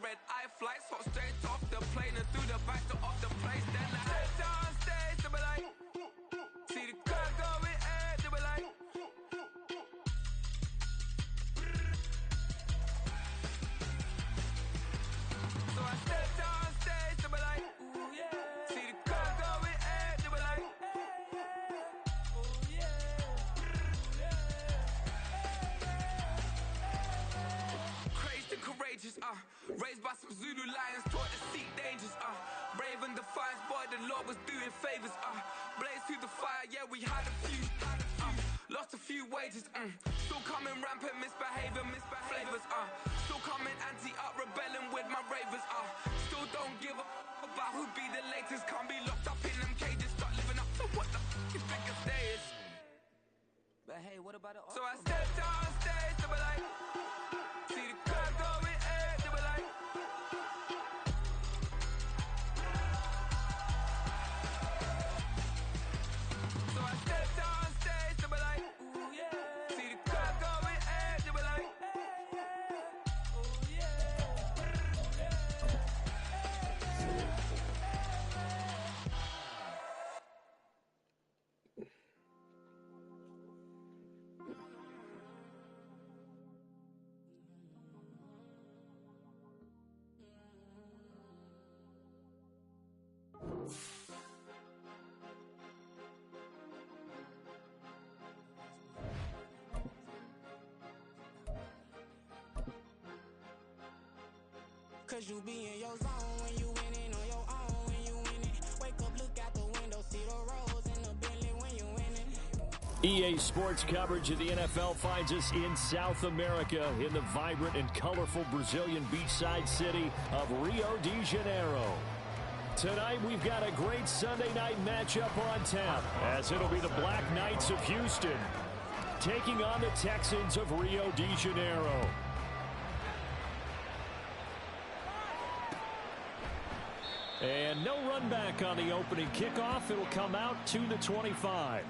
red-eye flights, hot straight off the plane and through the back door of the place. Then I stepped on stage, they were like, see the crowd going air, they were like, so I stepped on stage, they were like, ooh yeah, see the crowd going air, they were like, ooh yeah, crazed and courageous, raised by some Zulu lions, taught to seek dangers, brave and defiant, boy, the Lord was doing favors, blaze through the fire, yeah, we had a few, lost a few wages, still coming rampant, misbehavior, flavors, still coming anti-up, rebelling with my ravers, still don't give a about who be the latest, can't be locked up in them cages, start living up to what the is biggest days. But hey, what about it? So I stepped on stage, they were like, see the crowd going air, they were like, so I stepped on stage, they were like, ooh yeah, see the crowd going air, they were like, ooh Cause you be in your zone when you winning on your own when you winning. Wake up, look out the window, see the roads in the Bentley when you winning. EA Sports coverage of the NFL finds us in South America in the vibrant and colorful Brazilian beachside city of Rio de Janeiro. Tonight we've got a great Sunday night matchup on tap as it'll be the Black Knights of Houston taking on the Texans of Rio de Janeiro. And no run back on the opening kickoff. It'll come out to the 25.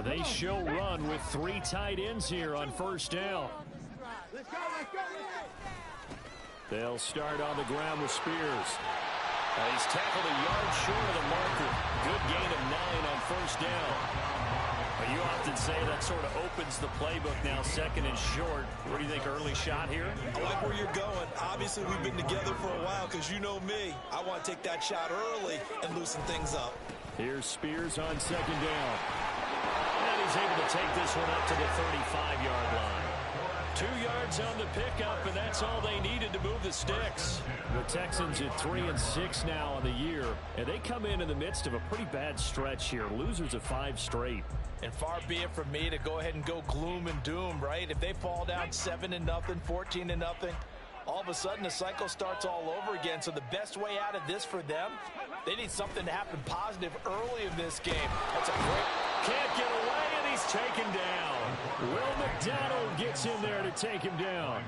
They show run with 3 tight ends here on first down. Let's go, let's go, let's go. They'll start on the ground with Spears. He's tackled a yard short of the marker. Good gain of 9 on first down. But you often say that sort of opens the playbook now, second and short. What do you think, early shot here? I like where you're going. Obviously, we've been together for a while because you know me. I want to take that shot early and loosen things up. Here's Spears on second down. And he's able to take this one up to the 35-yard line. 2 yards on the pickup, and that's all they needed to move the sticks. The Texans at 3-6 now on the year, and they come in the midst of a pretty bad stretch here. Losers of 5 straight. And far be it from me to go ahead and go gloom and doom, right? If they fall down 7-0, 14-0, all of a sudden the cycle starts all over again. So the best way out of this for them, they need something to happen positive early in this game. That's a great... Can't get away, and he's taken down. Will McDonald gets in there to take him down.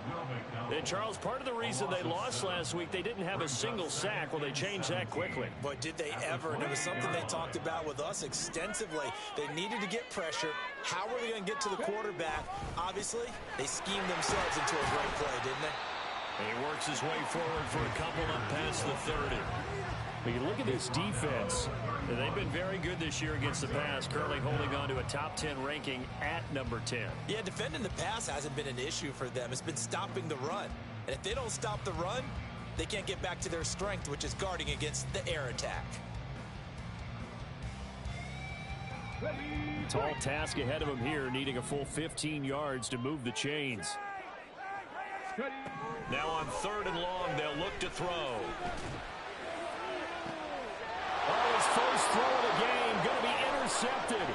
And Charles, part of the reason they lost last week, they didn't have a single sack. Well, they changed that quickly. But did they ever? And it was something they talked about with us extensively. They needed to get pressure. How were they going to get to the quarterback? Obviously, they schemed themselves into a great play, didn't they? And he works his way forward for a couple up past the 30. But you look at this defense. They've been very good this year against the pass, currently holding on to a top 10 ranking at number 10. Yeah, defending the pass hasn't been an issue for them. It's been stopping the run. And if they don't stop the run, they can't get back to their strength, which is guarding against the air attack. Tall task ahead of him here, needing a full 15 yards to move the chains. Now on 3rd and long, they'll look to throw. Oh, his first throw of the game going to be intercepted.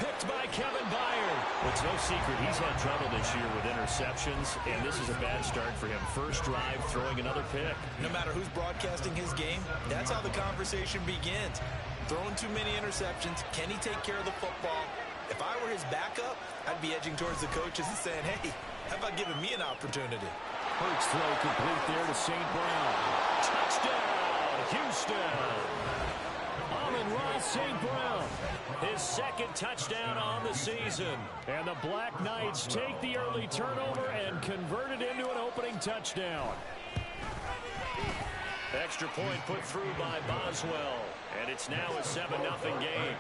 Picked by Kevin Byard. Well, it's no secret he's had trouble this year with interceptions, and this is a bad start for him. First drive, throwing another pick. No matter who's broadcasting his game, that's how the conversation begins. Throwing too many interceptions. Can he take care of the football? If I were his backup, I'd be edging towards the coaches and saying, hey, how about giving me an opportunity? Hurts throw complete there to St. Brown. Touchdown, Houston. Amon-Ra St. Brown, his second touchdown on the season. And the Black Knights take the early turnover and convert it into an opening touchdown. Extra point put through by Boswell. And it's now a 7-0 game.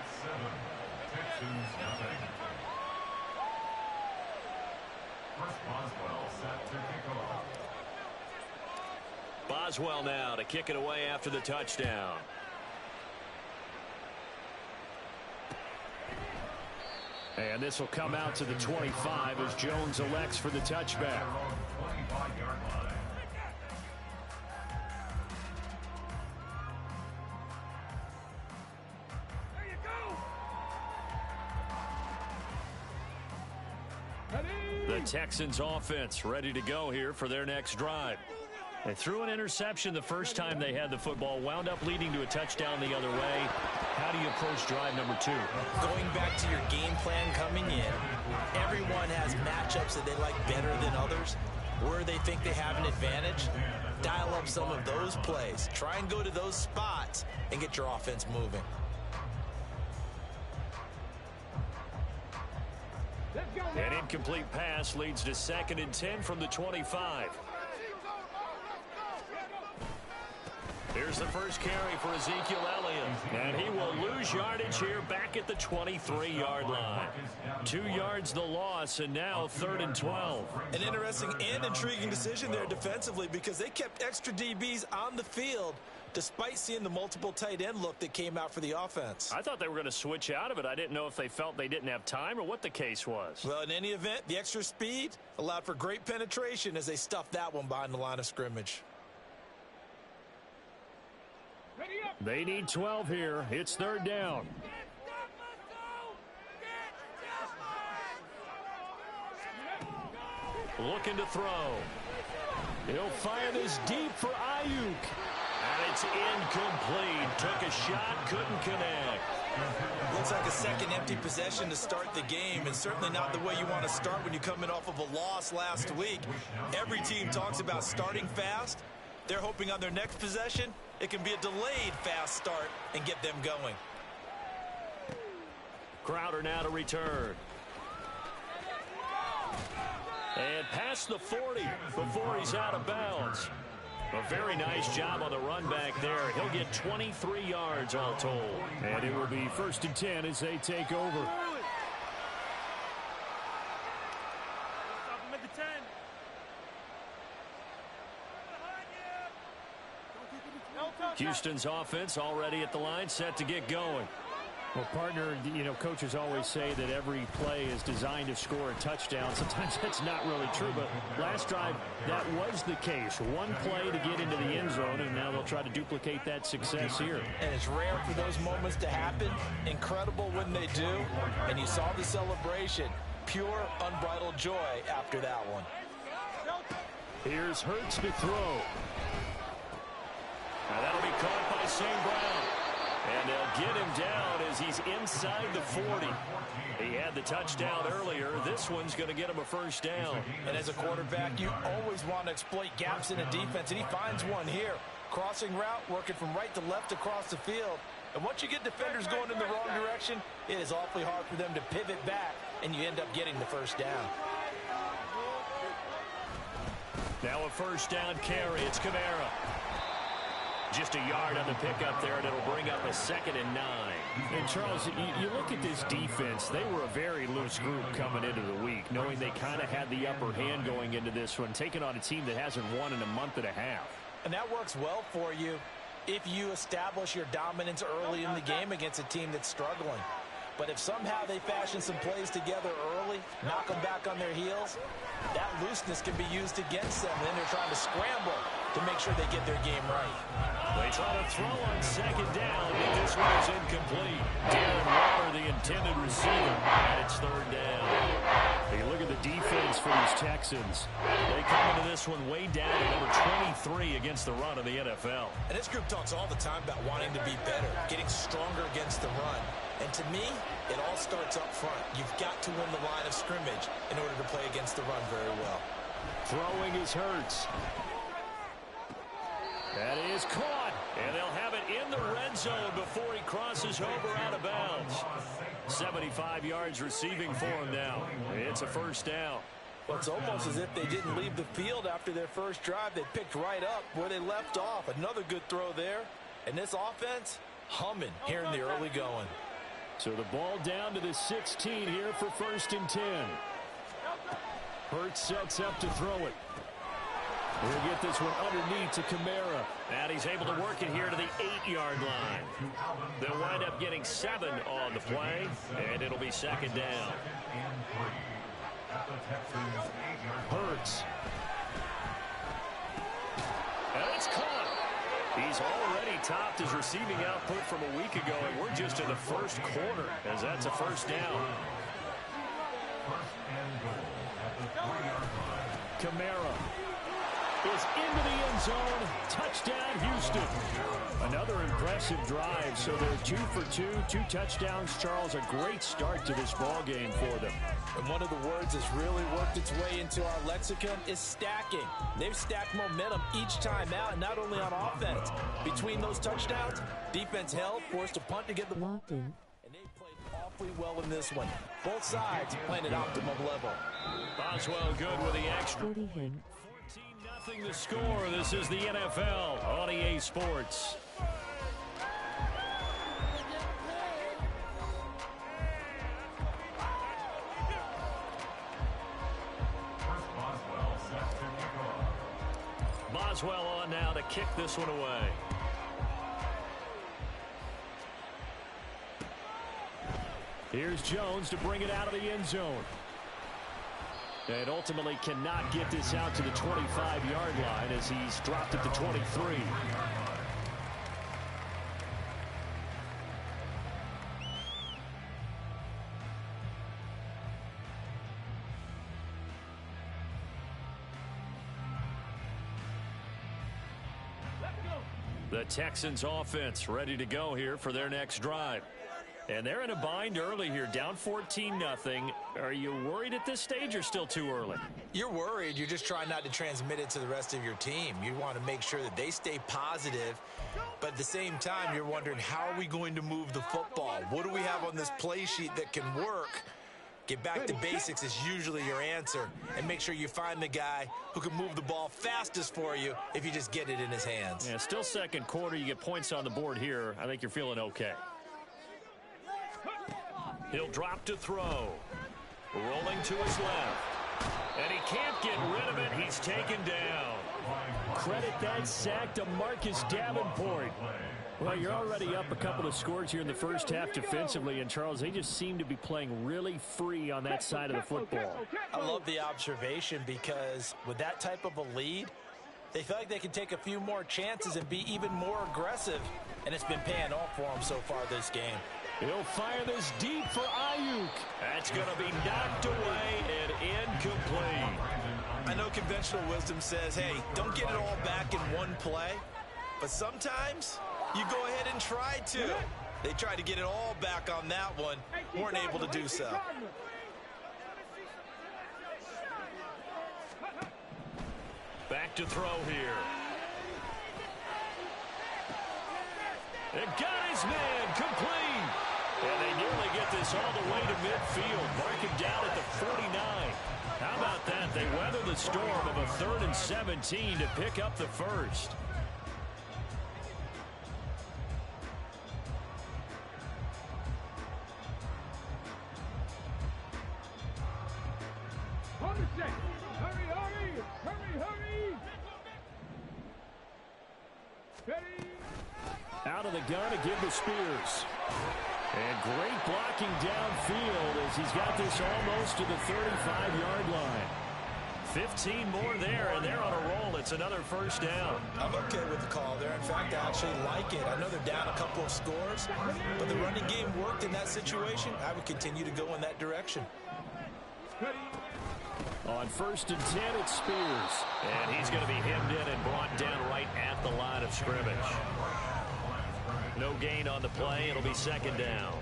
Boswell now to kick it away after the touchdown. And this will come out to the 25 as Jones elects for the touchback. The Texans offense ready to go here for their next drive. They threw an interception the first time they had the football, wound up leading to a touchdown the other way. How do you approach drive number 2? Going back to your game plan coming in, everyone has matchups that they like better than others. Where they think they have an advantage, dial up some of those plays. Try and go to those spots and get your offense moving. An incomplete pass leads to 2nd and 10 from the 25. Here's the first carry for Ezekiel Elliott. And he will lose yardage here back at the 23-yard line. 2 yards the loss, and now 3rd and 12. An interesting and intriguing decision there defensively because they kept extra DBs on the field despite seeing the multiple tight end look that came out for the offense. I thought they were going to switch out of it. I didn't know if they felt they didn't have time or what the case was. Well, in any event, the extra speed allowed for great penetration as they stuffed that one behind the line of scrimmage. They need 12 here. It's 3rd down. Looking to throw. He'll fire this deep for Ayuk. And it's incomplete. Took a shot, couldn't connect. Looks like a second empty possession to start the game, and certainly not the way you want to start when you're coming off of a loss last week. Every team talks about starting fast. They're hoping on their next possession it can be a delayed fast start and get them going. Crowder now to return. And past the 40 before he's out of bounds. A very nice job on the run back there. He'll get 23 yards all told. And it will be 1st and 10 as they take over. Houston's offense already at the line, set to get going. Well, partner, you know, coaches always say that every play is designed to score a touchdown. Sometimes that's not really true, but last drive, that was the case. One play to get into the end zone, and now they'll try to duplicate that success here. And it's rare for those moments to happen. Incredible when they do. And you saw the celebration. Pure, unbridled joy after that one. Here's Hurts to throw. Now that'll be caught by St. Brown. And they'll get him down as he's inside the 40. He had the touchdown earlier. This one's going to get him a 1st down. And as a quarterback, you always want to exploit gaps in a defense, and he finds one here. Crossing route, working from right to left across the field. And once you get defenders going in the wrong direction, it is awfully hard for them to pivot back, and you end up getting the 1st down. Now a 1st down carry. It's Kamara. Just a yard on the pickup there, and it'll bring up a 2nd and 9. And Charles, you look at this defense, they were a very loose group coming into the week, knowing they kind of had the upper hand going into this one, taking on a team that hasn't won in a month and a half. And that works well for you if you establish your dominance early in the game against a team that's struggling. But if somehow they fashion some plays together early, knock them back on their heels, that looseness can be used against them. And then they're trying to scramble to make sure they get their game right. They try to throw on 2nd down, but this one is incomplete. Darren Waller, the intended receiver, and it's 3rd down. Hey, look at the defense for these Texans. They come into this one way down to number 23 against the run of the NFL. And this group talks all the time about wanting to be better, getting stronger against the run. And to me, it all starts up front. You've got to win the line of scrimmage in order to play against the run very well. Throwing is Hurts. That is caught, and they'll have it in the red zone before he crosses over out of bounds. 75 yards receiving for him now. It's a first down. Well, it's almost as if they didn't leave the field after their first drive. They picked right up where they left off. Another good throw there. And this offense, humming here in the early going. So the ball down to the 16 here for 1st and 10. Hurts sets up to throw it. We'll get this one underneath to Kamara. And he's able to work it here to the 8-yard line. They'll wind up getting 7 on the play, and it'll be 2nd down. Hurts. And it's caught. He's already topped his receiving output from a week ago, and we're just in the first quarter as that's a first down. Kamara is into the end zone. Touchdown, Houston. Another impressive drive. So they're 2 for 2, 2 touchdowns. Charles, a great start to this ball game for them. And one of the words that's really worked its way into our lexicon is stacking. They've stacked momentum each time out, and not only on offense. Between those touchdowns, defense held, forced a punt to get the ball. And they played awfully well in this one. Both sides playing at optimum level. Boswell good with the extra. 14-0 the score. This is the NFL on EA Sports. Boswell on now to kick this one away. Here's Jones to bring it out of the end zone. And ultimately cannot get this out to the 25-yard line as he's dropped at the 23. The Texans offense ready to go here for their next drive. And they're in a bind early here, down 14-0. Are you worried at this stage or still too early? You're worried. You're just trying not to transmit it to the rest of your team. You want to make sure that they stay positive. But at the same time, you're wondering, how are we going to move the football? What do we have on this play sheet that can work? Get back to basics is usually your answer. And make sure you find the guy who can move the ball fastest for you if you just get it in his hands. Yeah, still second quarter. You get points on the board here. I think you're feeling okay. He'll drop to throw. Rolling to his left. And he can't get rid of it. He's taken down. Credit that sack to Marcus Davenport. Well, you're already up a couple of scores here in the first half defensively, and Charles, they just seem to be playing really free on that side of the football. I love the observation because with that type of a lead, they feel like they can take a few more chances and be even more aggressive, and it's been paying off for them so far this game. He'll fire this deep for Ayuk. That's going to be knocked away and incomplete. I know conventional wisdom says, hey, don't get it all back in one play. But sometimes you go ahead and try to. They tried to get it all back on that one. Weren't able to do so. Back to throw here. It got his man complete. And they nearly get this all the way to midfield. Mark him down at the 49. How about that? They weather the storm of a 3rd and 17 to pick up the first. Out of the gun to give to Spears. And great blocking downfield as he's got this almost to the 35-yard line. 15 more there, and they're on a roll. It's another first down. I'm okay with the call there. In fact, I actually like it. I know they're down a couple of scores, but the running game worked in that situation. I would continue to go in that direction. On 1st and 10, it's Spears. And he's going to be hemmed in and brought down right at the line of scrimmage. No gain on the play. It'll be 2nd down.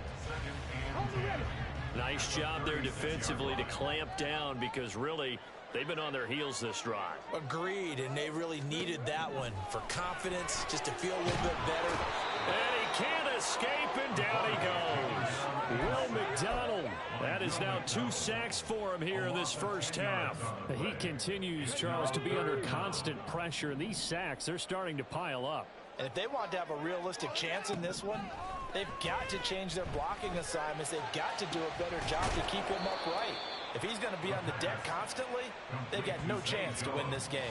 Nice job there defensively to clamp down because really They've been on their heels this drive. Agreed, and they really needed that one for confidence, just to feel a little bit better. And he can't escape, and down he goes. Will McDonald. That is now 2 sacks for him here in this first half. He continues, Charles, to be under constant pressure, and these sacks, they're starting to pile up. And if they want to have a realistic chance in this one, they've got to change their blocking assignments. They've got to do a better job to keep him upright. If he's going to be on the deck constantly, they've got no chance to win this game.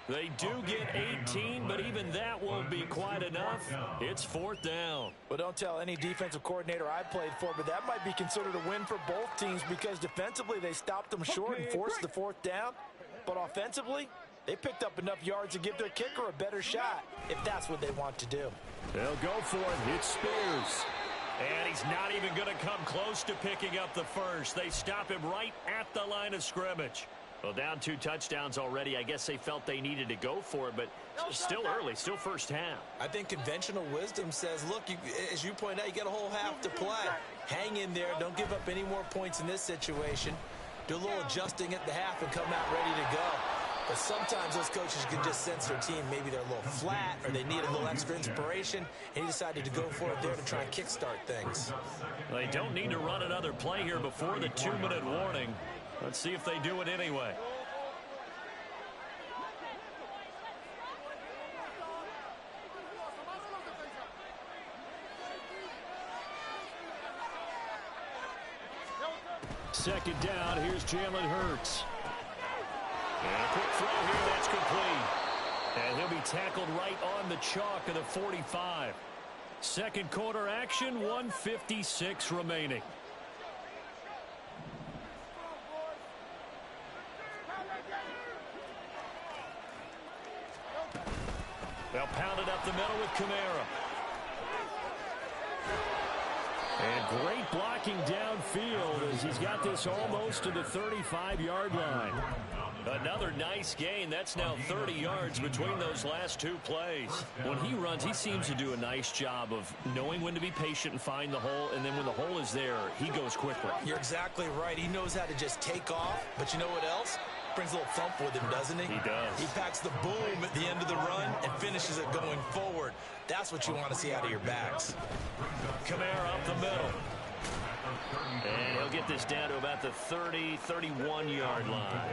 They do get 18, but even that won't be quite enough. It's 4th down. Well, don't tell any defensive coordinator I played for, but that might be considered a win for both teams because defensively they stopped them short and forced the 4th down. But offensively, they picked up enough yards to give their kicker a better shot if that's what they want to do. They'll go for it. It's Spears. And he's not even going to come close to picking up the first. They stop him right at the line of scrimmage. Well, down 2 touchdowns already. I guess they felt they needed to go for it, but still early, still first half. I think conventional wisdom says, look, as you point out, you got a whole half to play. Hang in there. Don't give up any more points in this situation. Do a little adjusting at the half and come out ready to go. But sometimes those coaches can just sense their team. Maybe they're a little flat or they need a little extra inspiration. And he decided to go for it there to try and kickstart things. They don't need to run another play here before the 2-minute warning. Let's see if they do it anyway. Second down, here's Jalen Hurts. And a quick throw here, that's complete. And he'll be tackled right on the chalk of the 45. Second quarter action, 1:56 remaining. They'll pound it up the middle with Kamara. And great blocking downfield as he's got this almost to the 35-yard line. Another nice gain. That's now 30 yards between those last 2 plays. When he runs, he seems to do a nice job of knowing when to be patient and find the hole, and then when the hole is there, he goes quickly. You're exactly right. He knows how to just take off, but you know what else? Brings a little thump with him, doesn't he? He does. He packs the boom at the end of the run and finishes it going forward. That's what you want to see out of your backs. Kamara up the middle. And he'll get this down to about the 30, 31-yard line.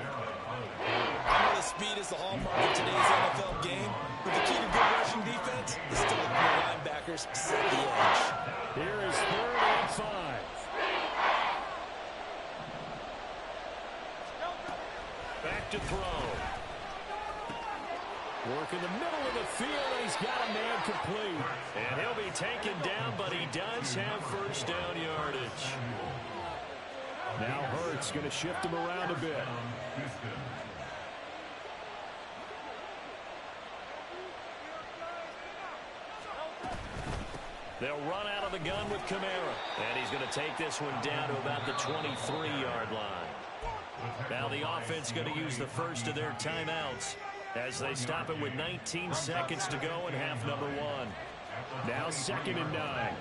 I know the speed is the hallmark of today's NFL game, but the key to good rushing defense is still the linebackers set the edge. Here is 3rd and 5. Back to throw. Work in the middle of the field, and he's got a man complete. And he'll be taken down, but he does have first down yardage. Now Hurts going to shift him around a bit. They'll run out of the gun with Kamara. And he's going to take this one down to about the 23-yard line. Now the offense going to use the first of their timeouts as they stop it with 19 seconds to go in half number 1. Now 2nd and 9.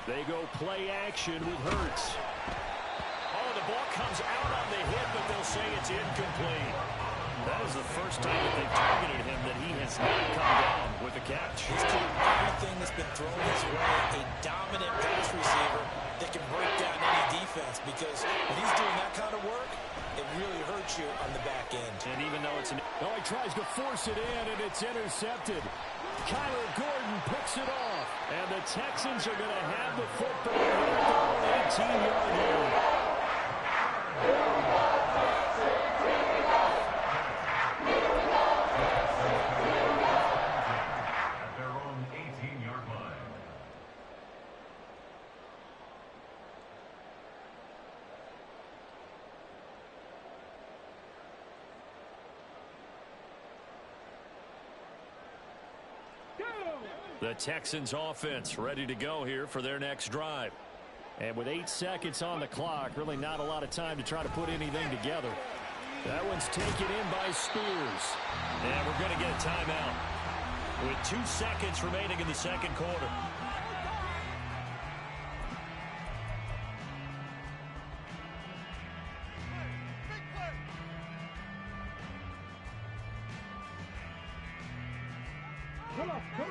They go play action with Hurts. Oh, the ball comes out on the hit, but they'll say it's incomplete. That is the first time that they've targeted him that he has not come down with a catch. He's doing everything that's been thrown his way. A dominant pass receiver that can break down any defense, because when he's doing that kind of work, it really hurts you on the back end. And even though it's oh, he tries to force it in, and it's intercepted. Kyler Gordon picks it off. And the Texans are going to have the football at their 18-yard line. The Texans offense ready to go here for their next drive. And with 8 seconds on the clock, really not a lot of time to try to put anything together. That one's taken in by Spears. And we're going to get a timeout with 2 seconds remaining in the second quarter.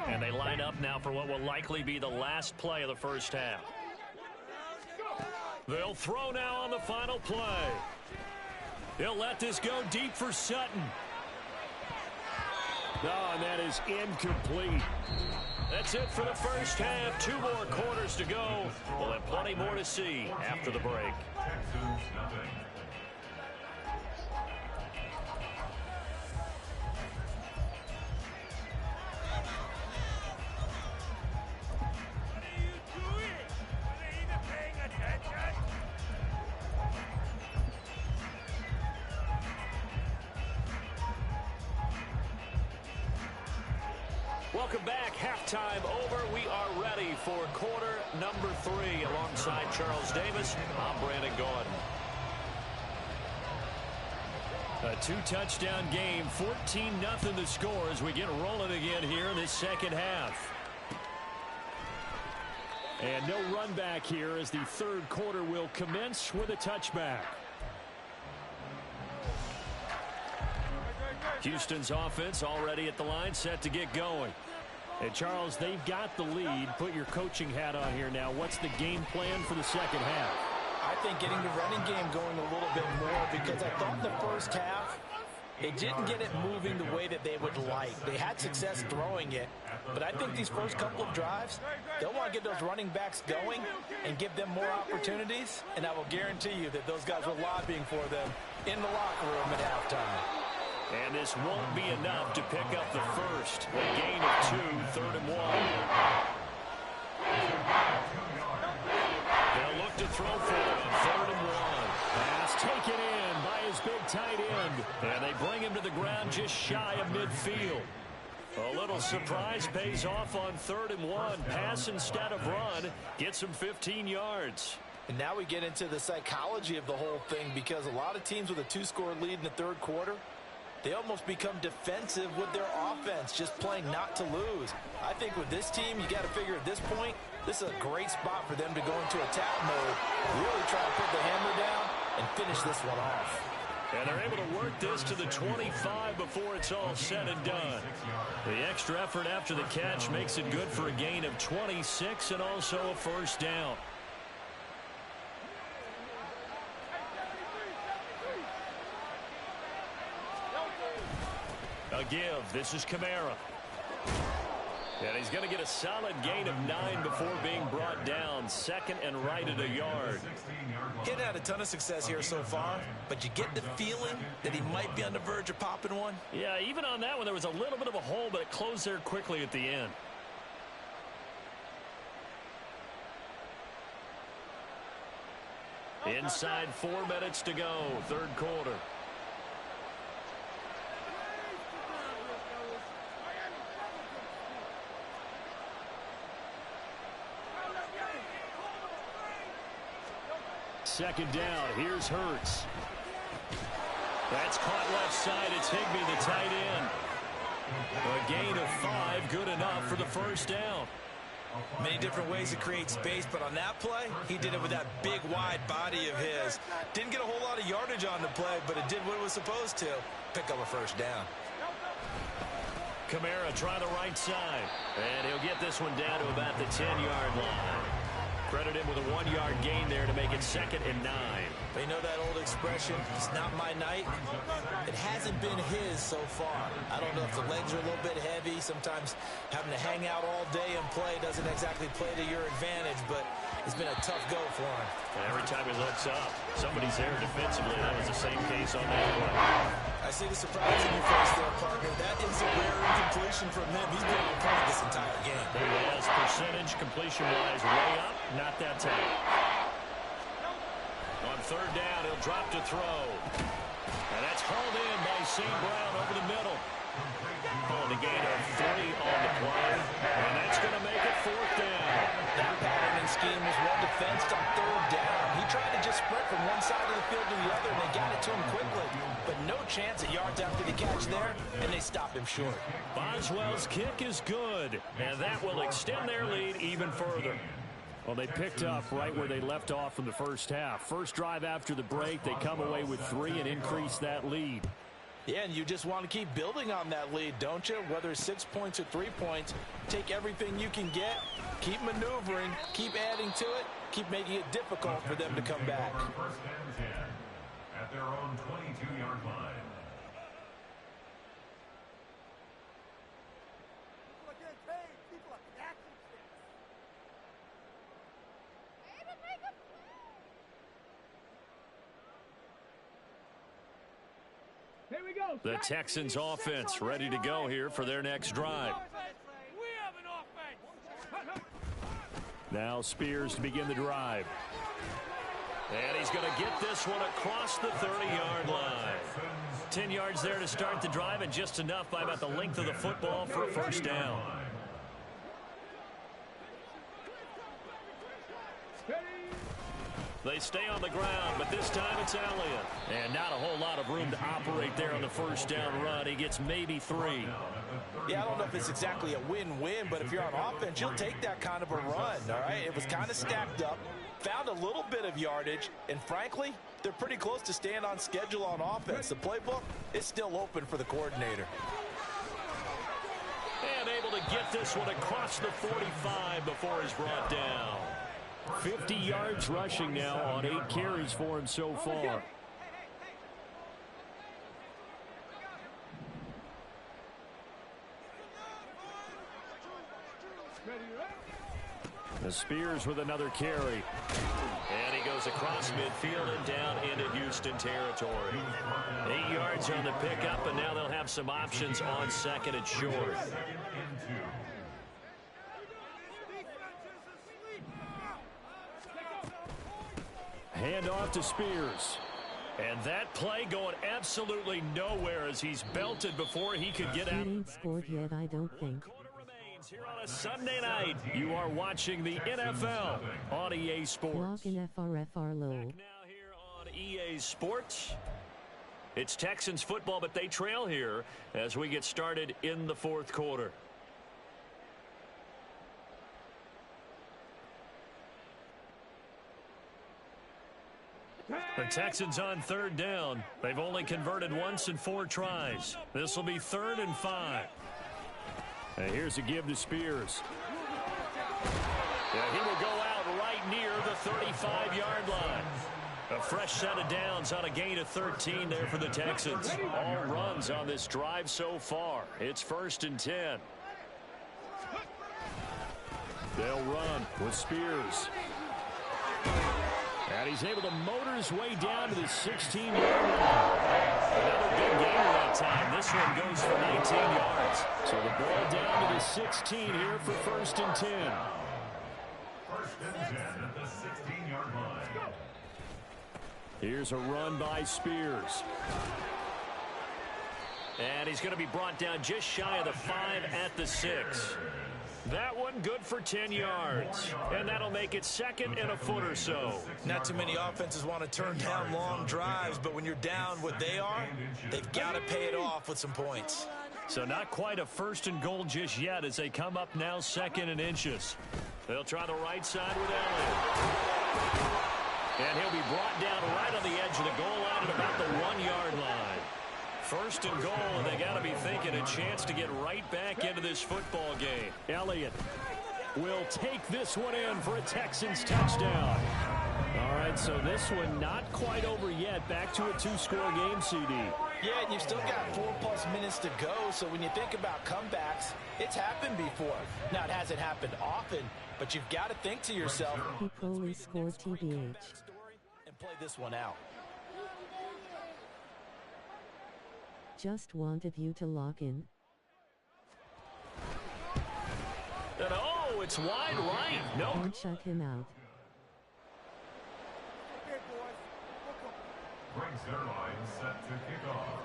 And they line up now for what will likely be the last play of the first half. They'll throw now on the final play. He'll let this go deep for Sutton. Oh, and that is incomplete. That's it for the first half. 2 more quarters to go. We'll have plenty more to see after the break. Welcome back. Halftime over. We are ready for quarter number 3. Alongside Charles Davis, I'm Brandon Gordon. A 2-touchdown game, 14-0 the score as we get rolling again here in this second half. And no run back here as the third quarter will commence with a touchback. Houston's offense already at the line, set to get going. And Charles, they've got the lead. Put your coaching hat on here now. What's the game plan for the second half? I think getting the running game going a little bit more, because I thought in the first half they didn't get it moving the way that they would like. They had success throwing it, but I think these first couple of drives, they'll want to get those running backs going and give them more opportunities, and I will guarantee you that those guys were lobbying for them in the locker room at halftime. And this won't be enough to pick up the first. A gain of 2, 3rd and 1. They'll look to throw for it on 3rd and 1. Pass taken in by his big tight end. And they bring him to the ground just shy of midfield. A little surprise pays off on 3rd and 1. Pass instead of run. Gets him 15 yards. And now we get into the psychology of the whole thing, because a lot of teams with a 2-score lead in the third quarter, they almost become defensive with their offense, just playing not to lose. I think with this team, you got to figure at this point, this is a great spot for them to go into attack mode, really try to put the hammer down and finish this one off. And they're able to work this to the 25 before it's all said and done. The extra effort after the catch makes it good for a gain of 26 and also a first down. A give. This is Kamara. And he's going to get a solid gain of 9 before being brought down. 2nd and right at a yard. He hadn't had a ton of success here so far, but you get the feeling that he might be on the verge of popping one. Yeah, even on that one, there was a little bit of a hole, but it closed there quickly at the end. Inside 4 minutes to go, third quarter. Second down. Here's Hurts. That's caught left side. It's Higbee, the tight end. A gain of 5, good enough for the first down. Many different ways to create space, but on that play, he did it with that big, wide body of his. Didn't get a whole lot of yardage on the play, but it did what it was supposed to. Pick up a first down. Kamara try the right side. And he'll get this one down to about the 10-yard line. Credit him with a 1-yard gain there to make it 2nd and 9. They know that old expression, it's not my night. It hasn't been his so far. I don't know if the legs are a little bit heavy. Sometimes having to hang out all day and play doesn't exactly play to your advantage, but it's been a tough go for him. And every time he looks up, somebody's there defensively. That was the same case on that play. I see the surprise in your face there, partner. That is a rare incompletion from him. He's been on point this entire game. He has percentage completion-wise way up. Not that time. On third down, he'll drop to throw. And that's hauled in by St. Brown over the middle. Calling a gain of 3 on the play. And that's going to make it 4th down. That pattern and scheme was well defensed on third down. He tried to just sprint from one side of the field to the other, and they got it to him quickly. But no chance at yards after the catch there, and they stopped him short. Boswell's kick is good, and that will extend their lead even further. Well, they picked up right where they left off in the first half. First drive after the break, they come away with 3 and increase that lead. Yeah, and you just want to keep building on that lead, don't you? Whether it's 6 points or 3 points, take everything you can get, keep maneuvering, keep adding to it, keep making it difficult for them to come back. First and 10 at their own 22-yard line. Here we go. The Texans offense ready to go here for their next drive. We have an offense. Now Spears to begin the drive. And he's going to get this one across the 30-yard line. 10 yards there to start the drive, and just enough by about the length of the football for a first down. They stay on the ground, but this time it's Elliott. And not a whole lot of room to operate there on the first down run. He gets maybe 3. Yeah, I don't know if it's exactly a win-win, but if you're on offense, you'll take that kind of a run, all right? It was kind of stacked up, found a little bit of yardage, and frankly, they're pretty close to staying on schedule on offense. The playbook is still open for the coordinator. And able to get this one across the 45 before he's brought down. 50 yards rushing now on 8 carries for him so far. The Spears with another carry. And he goes across midfield and down into Houston territory. 8 yards on the pickup, and now they'll have some options on second and short. Hand off to Spears. And that play going absolutely nowhere as he's belted before he could get out. It ain't scored yet, I don't think. Here on a Sunday night, you are watching the NFL on EA Sports. Block in FRFR low. Back now here on EA Sports. It's Texans football, but they trail here as we get started in the fourth quarter. The Texans on third down. They've only converted once in 4 tries. This will be 3rd and 5. And here's a give to Spears. Yeah, he will go out right near the 35-yard line. A fresh set of downs on a gain of 13 there for the Texans. All runs on this drive so far. It's 1st and 10. They'll run with Spears. And he's able to motor his way down to the 16-yard line. Another big gainer that time. This one goes for 19 yards. So the ball down to the 16 here for 1st and 10. 1st and 10 at the 16-yard line. Here's a run by Spears. And he's going to be brought down just shy of the 5 at the 6. That one good for 10 yards. And that'll make it 2nd and a foot or so. Not too many offenses want to turn down long drives, but when you're down what they are, they've got to pay it off with some points. So not quite a 1st and goal just yet as they come up now 2nd and inches. They'll try the right side with Elliott. And he'll be brought down right on the edge of the goal line at about the 1-yard line. 1st and goal, and they got to be thinking a chance to get right back into this football game. Elliott will take this one in for a Texans touchdown. All right, so this one not quite over yet. Back to a 2-score game, CD. Yeah, and you've still got 4+ minutes to go, so when you think about comebacks, it's happened before. Now, it hasn't happened often, but you've got to think to yourself, He probably scored TBH. and play this one out. Just wanted you to lock in. And oh, it's wide right. No. Don't shut him out. Brings their line set to kick off.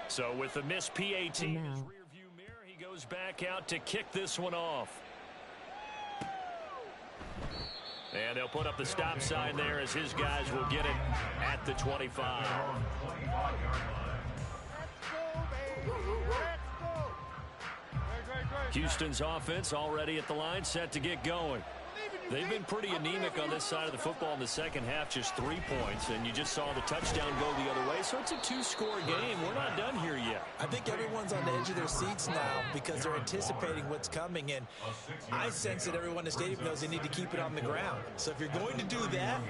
So with the missed PAT in Now. his rearview mirror, he goes back out to kick this one off. And they'll put up the stop sign there as his guys will get it at the 25. Houston's offense already at the line, set to get going. They've been pretty anemic on this side of the football in the second half, just 3 points, and you just saw the touchdown go the other way. So it's a two-score game. We're not done here yet. I think everyone's on the edge of their seats now because they're anticipating what's coming, and I sense that everyone in the stadium knows they need to keep it on the ground. So if you're going to do that,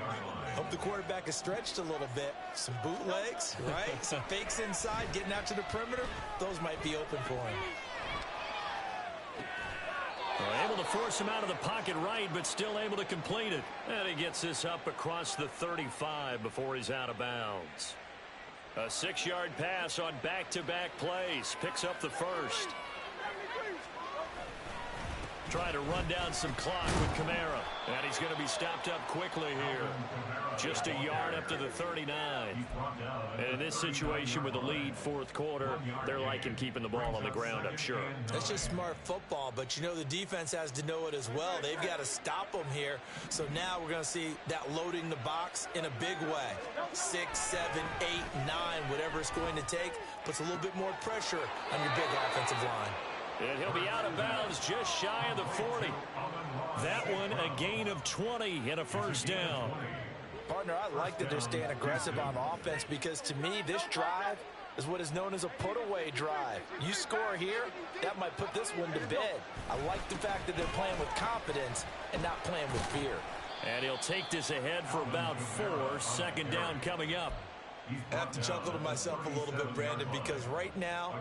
hope the quarterback is stretched a little bit. Some bootlegs, right? Some fakes inside, getting out to the perimeter. Those might be open for him. Well, able to force him out of the pocket right, but still able to complete it. And he gets this up across the 35 before he's out of bounds. A 6-yard pass on back-to-back plays. Picks up the first. Trying to run down some clock with Kamara. And he's going to be stopped up quickly here. Just a yard up to the 39. And in this situation with the lead, fourth quarter, they're liking keeping the ball on the ground, I'm sure. That's just smart football, but you know the defense has to know it as well. They've got to stop them here. So now we're going to see that loading the box in a big way. 6, 7, 8, 9, whatever it's going to take, puts a little bit more pressure on your big offensive line. And he'll be out of bounds just shy of the 40. That one a gain of 20 and a first down. Partner, I like that they're staying aggressive on offense because to me this drive is what is known as a put-away drive. You score here, that might put this one to bed. I like the fact that they're playing with confidence and not playing with fear. And he'll take this ahead for about 4. Second down coming up. I have to chuckle to myself a little bit, Brandon, because right now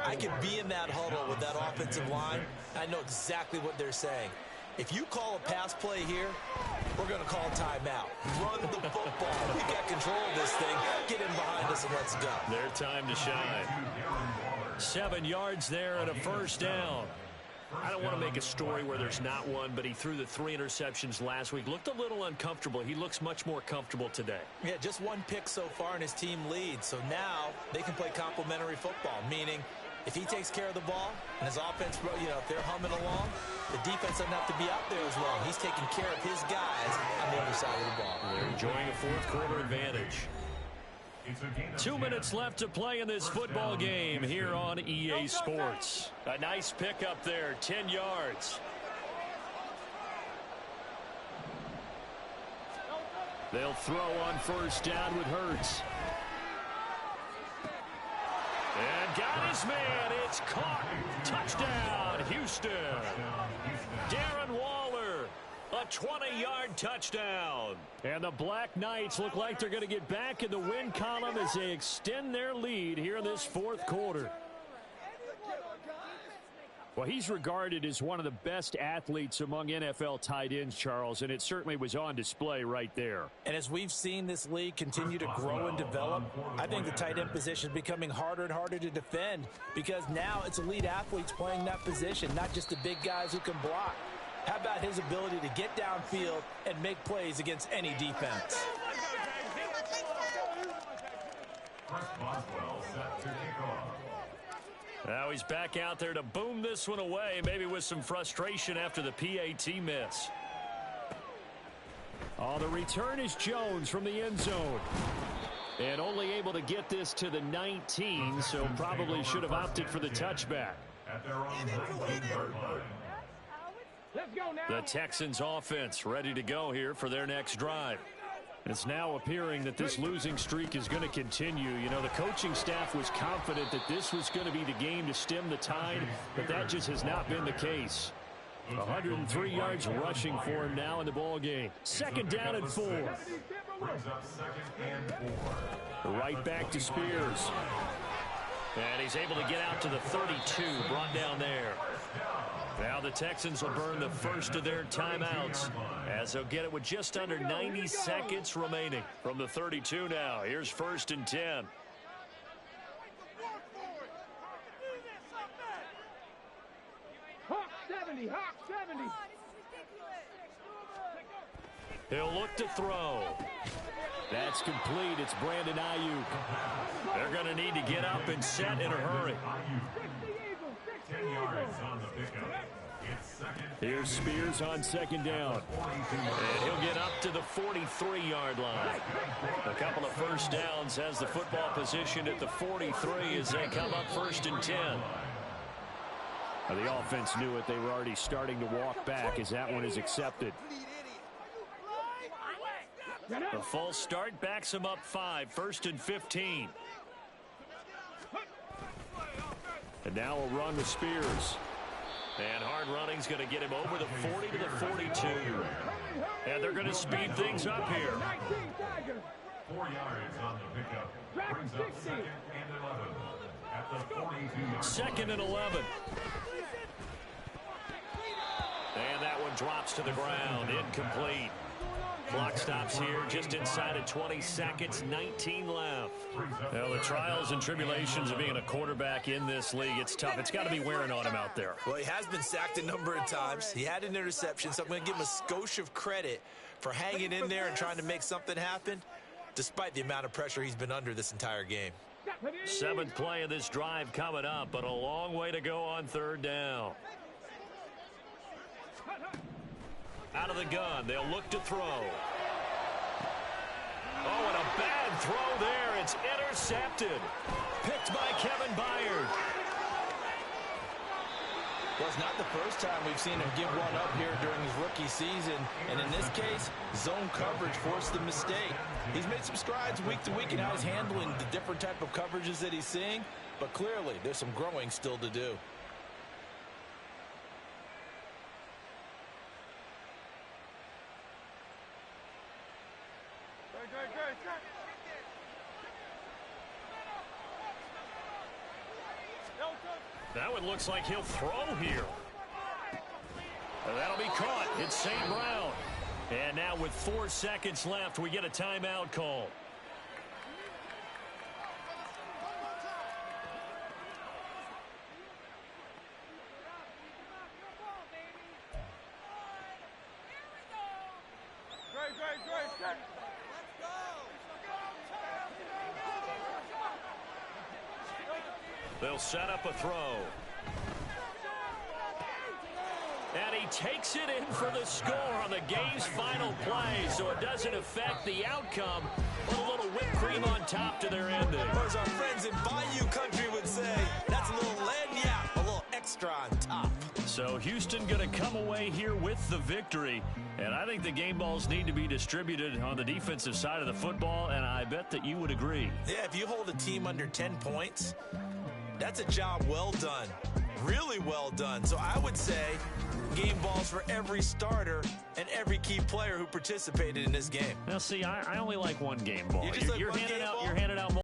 I could be in that huddle with that offensive line. I know exactly what they're saying. If you call a pass play here, we're going to call a timeout. Run the football. We got control of this thing. Get in behind us and let's go. Their time to shine. 7 yards there and a first down. I don't want to make a story where there's not one, but he threw the 3 interceptions last week. Looked a little uncomfortable. He looks much more comfortable today. Yeah, just 1 pick so far and his team leads. So now they can play complementary football, meaning if he takes care of the ball and his offense, you know, if they're humming along, the defense doesn't have to be out there as well. He's taking care of his guys on the other side of the ball. They're enjoying a fourth quarter advantage. 2 minutes left to play in this football game here on EA Sports. A nice pickup there, 10 yards. They'll throw on first down with Hurts. And got his man. It's caught. Touchdown, Houston. Darren Waller. A 20-yard touchdown. And the Black Knights look like they're going to get back in the win column as they extend their lead here in this fourth quarter. Well, he's regarded as one of the best athletes among NFL tight ends, Charles, and it certainly was on display right there. And as we've seen this league continue to grow and develop, I think the tight end position is becoming harder and harder to defend because now it's elite athletes playing that position, not just the big guys who can block. How about his ability to get downfield and make plays against any defense? Now he's back out there to boom this one away, maybe with some frustration after the PAT miss. Oh, the return is Jones from the end zone. And only able to get this to the 19, so probably should have opted for the touchback. The Texans offense ready to go here for their next drive. It's now appearing that this losing streak is going to continue. You know, the coaching staff was confident that this was going to be the game to stem the tide, but that just has not been the case. 103 yards rushing for him now in the ball game. Second down and 4. Right back to Spears. And he's able to get out to the 32, brought down there. Now the Texans will burn the first of their timeouts as they'll get it with just under 90 seconds remaining from the 32 now. Here's 1st and 10. Hawk 70, Hawk 70. He'll look to throw. That's complete. It's Brandon Ayuk. They're going to need to get up and set in a hurry. 10 yards on the pickup. Here's Spears on second down. And he'll get up to the 43-yard line. A couple of first downs has the football position at the 43 as they come up 1st and 10. Now, the offense knew it. They were already starting to walk back as that one is accepted. The false start backs him up 5, 1st and 15. And now a run with Spears. And hard running's going to get him over the 40 to the 42. And they're going to speed things up here. 4 yards on the pickup. Brings up 2nd and 11 at the 42-yard line. 2nd and 11. And that one drops to the ground. Incomplete. Clock stops here just inside of 20 seconds, 19 left. Well, the trials and tribulations of being a quarterback in this league, it's tough. It's got to be wearing on him out there. Well, he has been sacked a number of times. He had an interception, so I'm going to give him a skosh of credit for hanging in there and trying to make something happen, despite the amount of pressure he's been under this entire game. 7th play of this drive coming up, but a long way to go on 3rd down. Out of the gun, they'll look to throw. Oh, and a bad throw there. It's intercepted. Picked by Kevin Byard. Well, it's not the first time we've seen him give one up here during his rookie season. And in this case, zone coverage forced the mistake. He's made some strides week to week in how he's handling the different type of coverages that he's seeing. But clearly, there's some growing still to do. That one looks like he'll throw here. And that'll be caught. It's St. Brown. And now with 4 seconds left, we get a timeout call. They'll set up a throw. And he takes it in for the score on the game's final play, so it doesn't affect the outcome. Put a little whipped cream on top to their ending. Or as our friends in Bayou Country would say, that's a little lagniappe, a little extra on top. So Houston going to come away here with the victory. And I think the game balls need to be distributed on the defensive side of the football, and I bet that you would agree. Yeah, if you hold a team under 10 points, that's a job well done. Really well done. So I would say game balls for every starter and every key player who participated in this game. Now, see, I only like one game ball. You just like You're one handing game out, ball? you're handing out